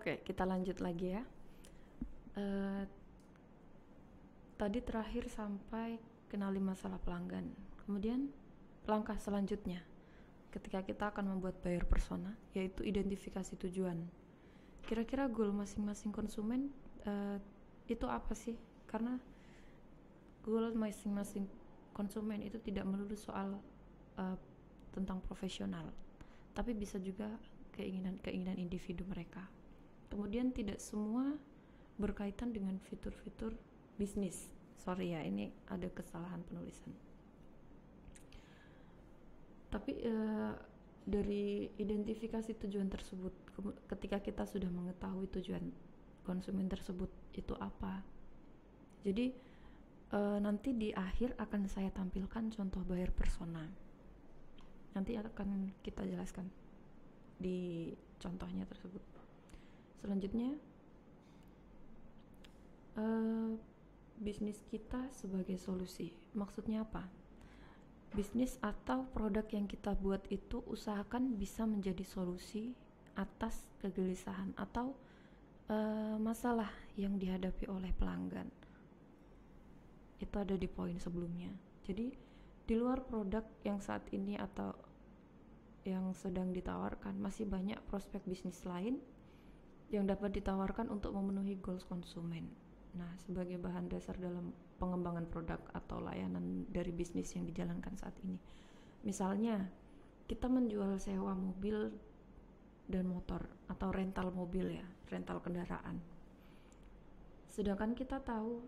Oke, kita lanjut lagi ya. Eh, Tadi terakhir sampai kenali masalah pelanggan. Kemudian langkah selanjutnya, ketika kita akan membuat buyer persona, yaitu identifikasi tujuan. Kira-kira goal masing-masing konsumen itu apa sih? Karena goal masing-masing konsumen itu tidak melulu soal tentang profesional, tapi bisa juga keinginan individu mereka. Kemudian tidak semua berkaitan dengan fitur-fitur bisnis. Sorry ya, ini ada kesalahan penulisan. Tapi dari identifikasi tujuan tersebut, ketika kita sudah mengetahui tujuan konsumen tersebut itu apa, jadi nanti di akhir akan saya tampilkan contoh buyer persona. Nanti akan kita jelaskan di contohnya tersebut. Selanjutnya, bisnis kita sebagai solusi. Maksudnya apa? Bisnis atau produk yang kita buat itu usahakan bisa menjadi solusi atas kegelisahan atau masalah yang dihadapi oleh pelanggan. Itu ada di poin sebelumnya. Jadi di luar produk yang saat ini atau yang sedang ditawarkan, masih banyak prospek bisnis lain yang dapat ditawarkan untuk memenuhi goals konsumen. Nah, sebagai bahan dasar dalam pengembangan produk atau layanan dari bisnis yang dijalankan saat ini. Misalnya, kita menjual sewa mobil dan motor atau rental mobil ya, rental kendaraan. Sedangkan kita tahu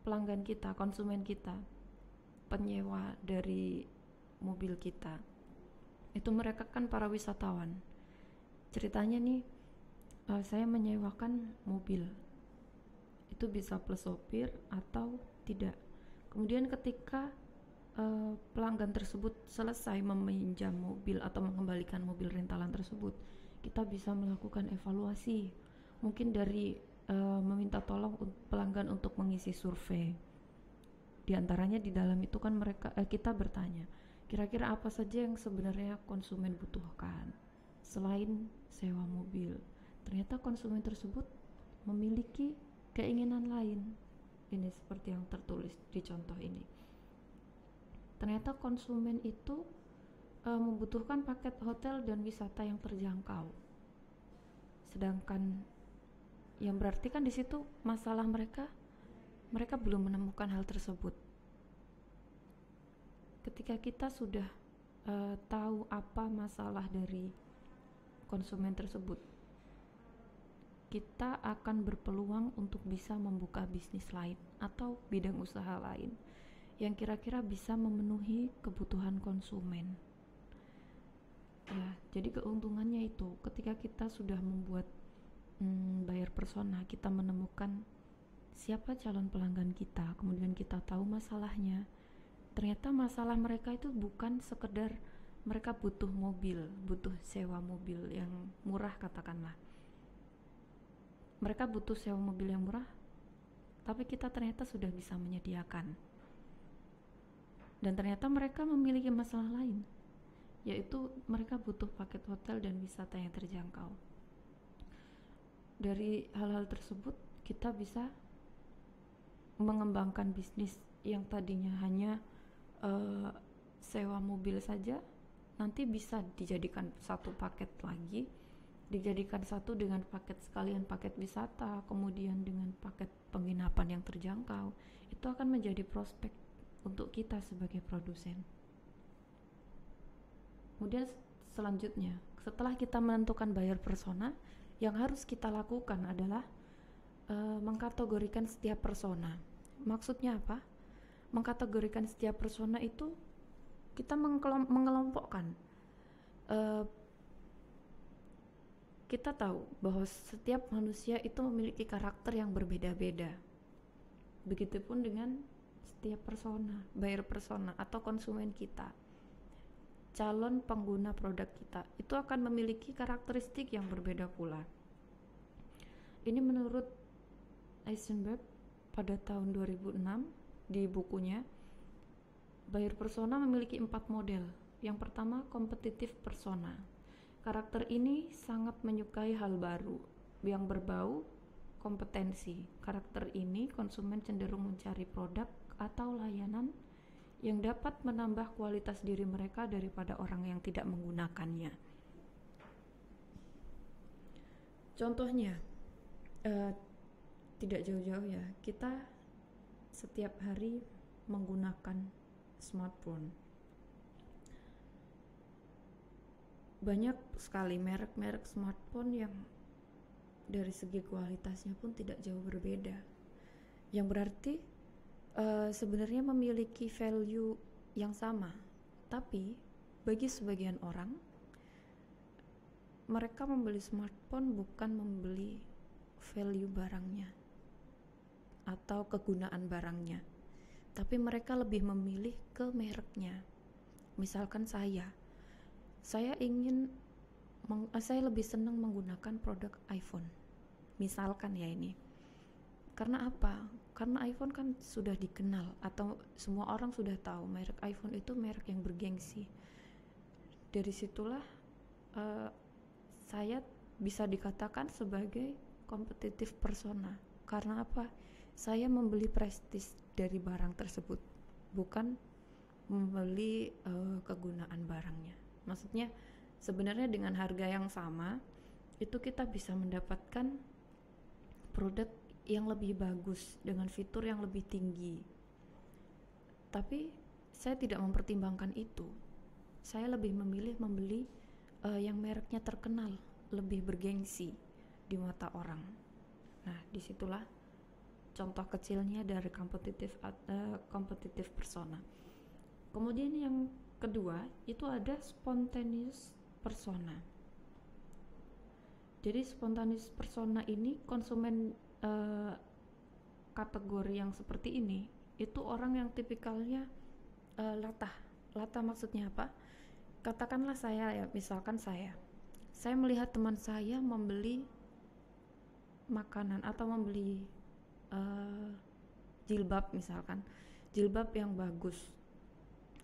pelanggan kita, konsumen kita, penyewa dari mobil kita, itu mereka kan para wisatawan. Ceritanya nih, saya menyewakan mobil, itu bisa plus sopir atau tidak. Kemudian ketika pelanggan tersebut selesai meminjam mobil atau mengembalikan mobil rentalan tersebut, kita bisa melakukan evaluasi, mungkin dari meminta tolong pelanggan untuk mengisi survei. Di antaranya di dalam itu kan kita bertanya, kira-kira apa saja yang sebenarnya konsumen butuhkan selain sewa mobil. Ternyata konsumen tersebut memiliki keinginan lain. Ini seperti yang tertulis di contoh ini. Ternyata konsumen itu membutuhkan paket hotel dan wisata yang terjangkau. Sedangkan yang berarti kan di situ masalah mereka belum menemukan hal tersebut. Ketika kita sudah tahu apa masalah dari konsumen tersebut, kita akan berpeluang untuk bisa membuka bisnis lain atau bidang usaha lain yang kira-kira bisa memenuhi kebutuhan konsumen. Ya, jadi keuntungannya itu ketika kita sudah membuat buyer persona, kita menemukan siapa calon pelanggan kita, kemudian kita tahu masalahnya. Ternyata masalah mereka itu bukan sekedar mereka butuh mobil, butuh sewa mobil yang murah katakanlah. Mereka butuh sewa mobil yang murah, tapi kita ternyata sudah bisa menyediakan. Dan ternyata mereka memiliki masalah lain, yaitu mereka butuh paket hotel dan wisata yang terjangkau. Dari hal-hal tersebut, kita bisa mengembangkan bisnis yang tadinya hanya sewa mobil saja, nanti bisa dijadikan satu paket lagi, dijadikan satu dengan paket sekalian paket wisata, kemudian dengan paket penginapan yang terjangkau. Itu akan menjadi prospek untuk kita sebagai produsen. Kemudian selanjutnya, setelah kita menentukan buyer persona, yang harus kita lakukan adalah mengkategorikan setiap persona. Maksudnya apa? Mengkategorikan setiap persona itu kita mengelompokkan. Kita tahu bahwa setiap manusia itu memiliki karakter yang berbeda-beda. Begitupun dengan setiap persona, buyer persona atau konsumen kita. Calon pengguna produk kita itu akan memiliki karakteristik yang berbeda pula. Ini menurut Eisenberg pada tahun 2006 di bukunya. Buyer persona memiliki 4 model. Yang pertama, kompetitif persona. Karakter ini sangat menyukai hal baru yang berbau kompetensi. Karakter ini konsumen cenderung mencari produk atau layanan yang dapat menambah kualitas diri mereka daripada orang yang tidak menggunakannya. Contohnya, tidak jauh-jauh ya, kita setiap hari menggunakan smartphone. Banyak sekali merek-merek smartphone yang dari segi kualitasnya pun tidak jauh berbeda, yang berarti sebenarnya memiliki value yang sama, tapi bagi sebagian orang mereka membeli smartphone bukan membeli value barangnya atau kegunaan barangnya, tapi mereka lebih memilih ke mereknya. Misalkan saya lebih senang menggunakan produk iPhone, misalkan ya ini. Karena apa? Karena iPhone kan sudah dikenal atau semua orang sudah tahu merek iPhone itu merek yang bergengsi. Dari situlah saya bisa dikatakan sebagai kompetitif persona. Karena apa? Saya membeli prestis dari barang tersebut, bukan membeli kegunaan barangnya. Maksudnya sebenarnya dengan harga yang sama itu kita bisa mendapatkan produk yang lebih bagus dengan fitur yang lebih tinggi. Tapi saya tidak mempertimbangkan itu. Saya lebih memilih membeli yang mereknya terkenal, lebih bergengsi di mata orang. Nah, disitulah contoh kecilnya dari kompetitif persona. Kemudian yang kedua itu ada spontaneous persona. Jadi spontaneous persona ini konsumen kategori yang seperti ini itu orang yang tipikalnya latah. Latah maksudnya apa? Katakanlah saya ya, misalkan saya melihat teman saya membeli makanan atau membeli jilbab, misalkan jilbab yang bagus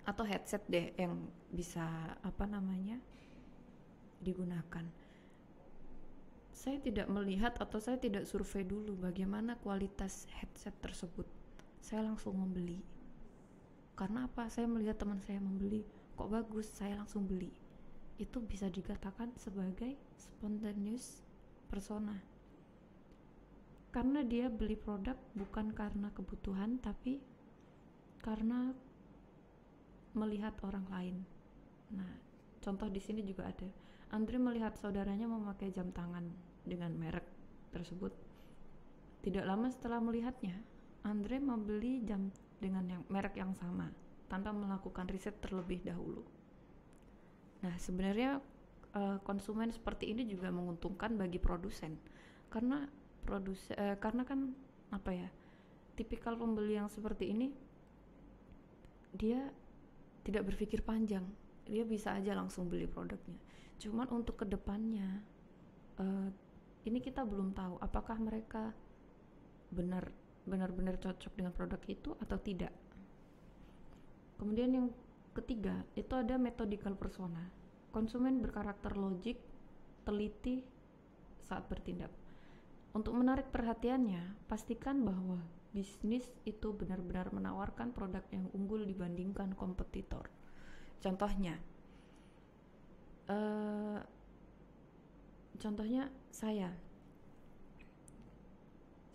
atau headset deh yang bisa digunakan. Saya tidak melihat atau saya tidak survei dulu bagaimana kualitas headset tersebut. Saya langsung membeli. Karena apa? Saya melihat teman saya membeli, kok bagus, saya langsung beli. Itu bisa dikatakan sebagai spontaneous persona. Karena dia beli produk bukan karena kebutuhan, tapi karena melihat orang lain. Nah, contoh di sini juga ada. Andre melihat saudaranya memakai jam tangan dengan merek tersebut. Tidak lama setelah melihatnya, Andre membeli jam dengan merek yang sama tanpa melakukan riset terlebih dahulu. Nah, sebenarnya konsumen seperti ini juga menguntungkan bagi produsen, karena kan tipikal pembeli yang seperti ini dia tidak berpikir panjang, dia bisa aja langsung beli produknya. Cuman untuk kedepannya ini kita belum tahu apakah mereka benar-benar cocok dengan produk itu atau tidak. Kemudian yang ketiga itu ada methodical persona. Konsumen berkarakter logik, teliti saat bertindak. Untuk menarik perhatiannya, pastikan bahwa bisnis itu benar-benar menawarkan produk yang unggul dibandingkan kompetitor. Contohnya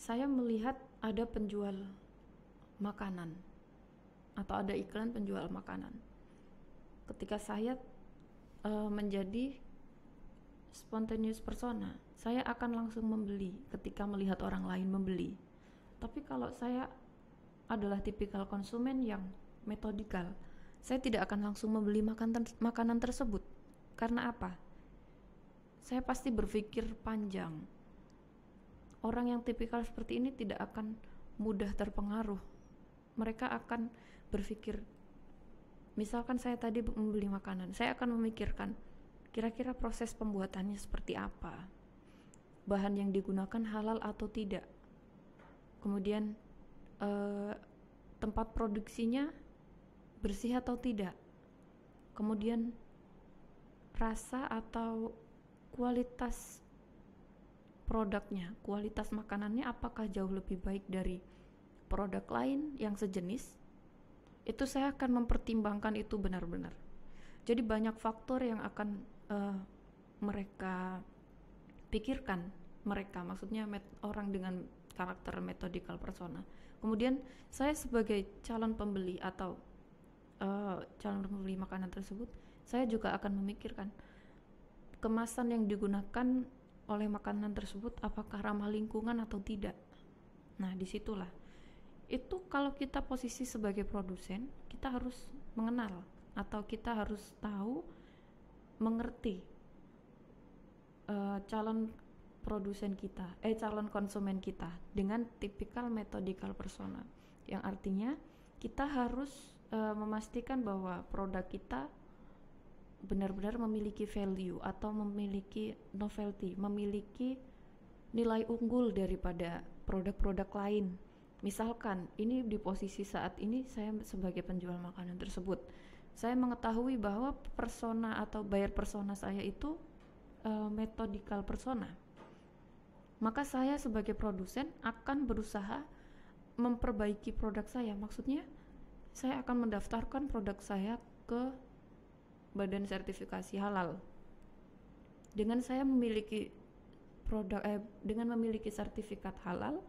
saya melihat ada penjual makanan atau ada iklan penjual makanan. Ketika saya menjadi spontaneous persona, saya akan langsung membeli ketika melihat orang lain membeli. Tapi kalau saya adalah tipikal konsumen yang metodikal, saya tidak akan langsung membeli makanan tersebut. Karena apa? Saya pasti berpikir panjang. Orang yang tipikal seperti ini tidak akan mudah terpengaruh. Mereka akan berpikir, misalkan saya tadi membeli makanan, saya akan memikirkan kira-kira proses pembuatannya seperti apa, bahan yang digunakan halal atau tidak, kemudian tempat produksinya bersih atau tidak, kemudian rasa atau kualitas produknya, kualitas makanannya apakah jauh lebih baik dari produk lain yang sejenis. Itu saya akan mempertimbangkan itu benar-benar. Jadi banyak faktor yang akan mereka pikirkan, maksudnya orang dengan karakter methodikal persona. Kemudian saya sebagai calon pembeli atau calon pembeli makanan tersebut, saya juga akan memikirkan kemasan yang digunakan oleh makanan tersebut apakah ramah lingkungan atau tidak. Nah, disitulah itu kalau kita posisi sebagai produsen, kita harus mengenal atau kita harus tahu, mengerti calon konsumen kita dengan tipikal methodikal persona, yang artinya kita harus memastikan bahwa produk kita benar-benar memiliki value atau memiliki novelty, memiliki nilai unggul daripada produk-produk lain. Misalkan ini di posisi saat ini saya sebagai penjual makanan tersebut, saya mengetahui bahwa persona atau buyer persona saya itu methodikal persona, maka saya sebagai produsen akan berusaha memperbaiki produk saya. Maksudnya saya akan mendaftarkan produk saya ke Badan Sertifikasi Halal. Dengan saya memiliki dengan memiliki sertifikat halal,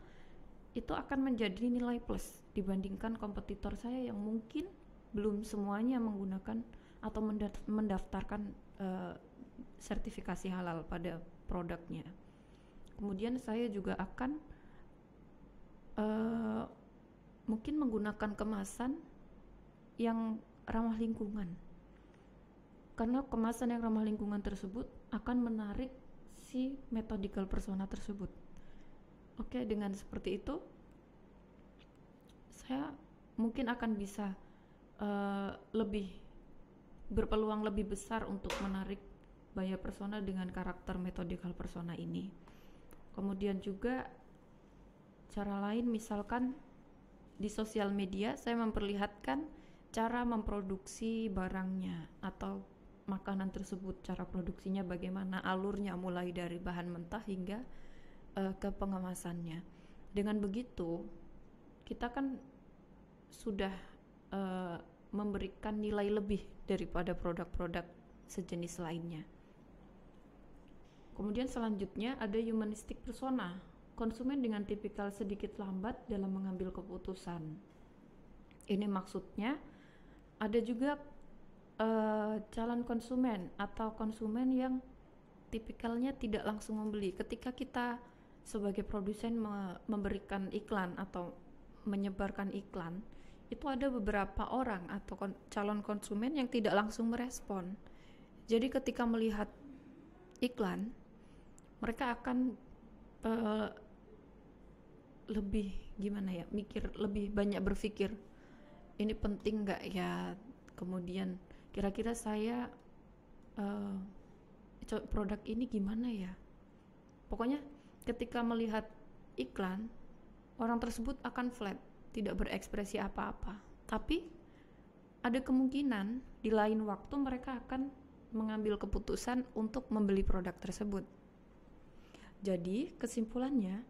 itu akan menjadi nilai plus dibandingkan kompetitor saya yang mungkin belum semuanya menggunakan atau mendaftarkan sertifikasi halal pada produknya. Kemudian saya juga akan mungkin menggunakan kemasan yang ramah lingkungan, karena kemasan yang ramah lingkungan tersebut akan menarik si methodikal persona tersebut. Oke, dengan seperti itu saya mungkin akan bisa lebih berpeluang lebih besar untuk menarik buyer persona dengan karakter methodikal persona ini. Kemudian juga cara lain, misalkan di sosial media saya memperlihatkan cara memproduksi barangnya atau makanan tersebut, cara produksinya bagaimana, alurnya mulai dari bahan mentah hingga ke pengemasannya. Dengan begitu kita kan sudah memberikan nilai lebih daripada produk-produk sejenis lainnya. Kemudian selanjutnya ada humanistic persona, konsumen dengan tipikal sedikit lambat dalam mengambil keputusan. Ini maksudnya ada juga calon konsumen atau konsumen yang tipikalnya tidak langsung membeli. Ketika kita sebagai produsen memberikan iklan atau menyebarkan iklan, itu ada beberapa orang atau calon konsumen yang tidak langsung merespon. Jadi ketika melihat iklan, mereka akan lebih lebih banyak berpikir, ini penting nggak ya, kemudian kira-kira saya produk ini gimana ya. Pokoknya ketika melihat iklan, orang tersebut akan flat, tidak berekspresi apa-apa. Tapi ada kemungkinan di lain waktu mereka akan mengambil keputusan untuk membeli produk tersebut. Jadi kesimpulannya,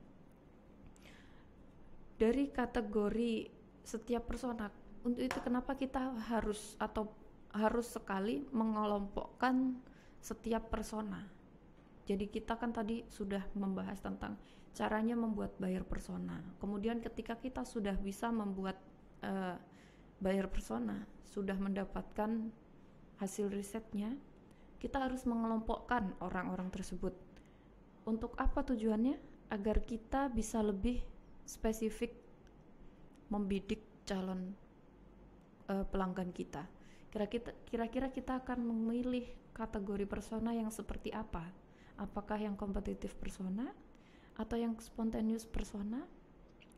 dari kategori setiap persona, untuk itu kenapa kita harus sekali mengelompokkan setiap persona. Jadi kita kan tadi sudah membahas tentang caranya membuat buyer persona. Kemudian ketika kita sudah bisa membuat buyer persona, sudah mendapatkan hasil risetnya, kita harus mengelompokkan orang-orang tersebut. Untuk apa tujuannya? Agar kita bisa lebih spesifik membidik calon pelanggan kita. Kira-kira kita akan memilih kategori persona yang seperti apa? Apakah yang kompetitif persona, atau yang spontaneous persona,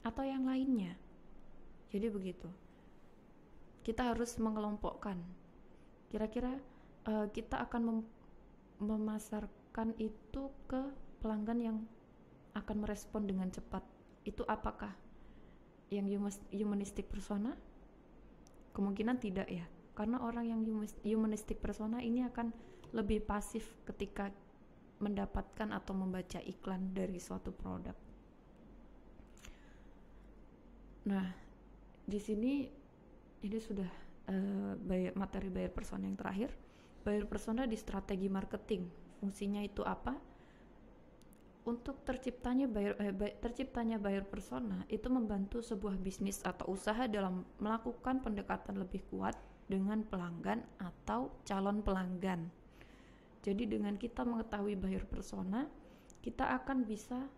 atau yang lainnya? Jadi begitu. Kita harus mengelompokkan. Kira-kira kita akan memasarkan itu ke pelanggan yang akan merespon dengan cepat. Itu apakah yang humanistic persona? Kemungkinan tidak ya, karena orang yang humanistic persona ini akan lebih pasif ketika mendapatkan atau membaca iklan dari suatu produk. Nah, di sini ini sudah materi buyer persona yang terakhir. Buyer persona di strategi marketing, fungsinya itu apa? Untuk terciptanya buyer persona itu membantu sebuah bisnis atau usaha dalam melakukan pendekatan lebih kuat dengan pelanggan atau calon pelanggan. Jadi dengan kita mengetahui buyer persona, kita akan bisa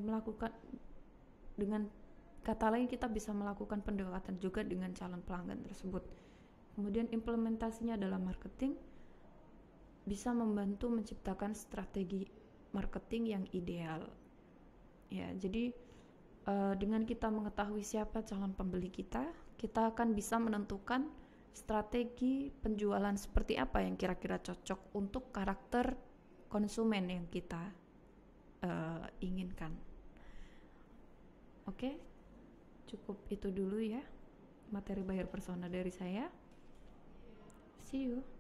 melakukan, dengan kata lain kita bisa melakukan pendekatan juga dengan calon pelanggan tersebut. Kemudian implementasinya dalam marketing bisa membantu menciptakan strategi marketing yang ideal. Ya, jadi dengan kita mengetahui siapa calon pembeli kita akan bisa menentukan strategi penjualan seperti apa yang kira-kira cocok untuk karakter konsumen yang kita inginkan. Oke, cukup itu dulu ya materi buyer persona dari saya. See you.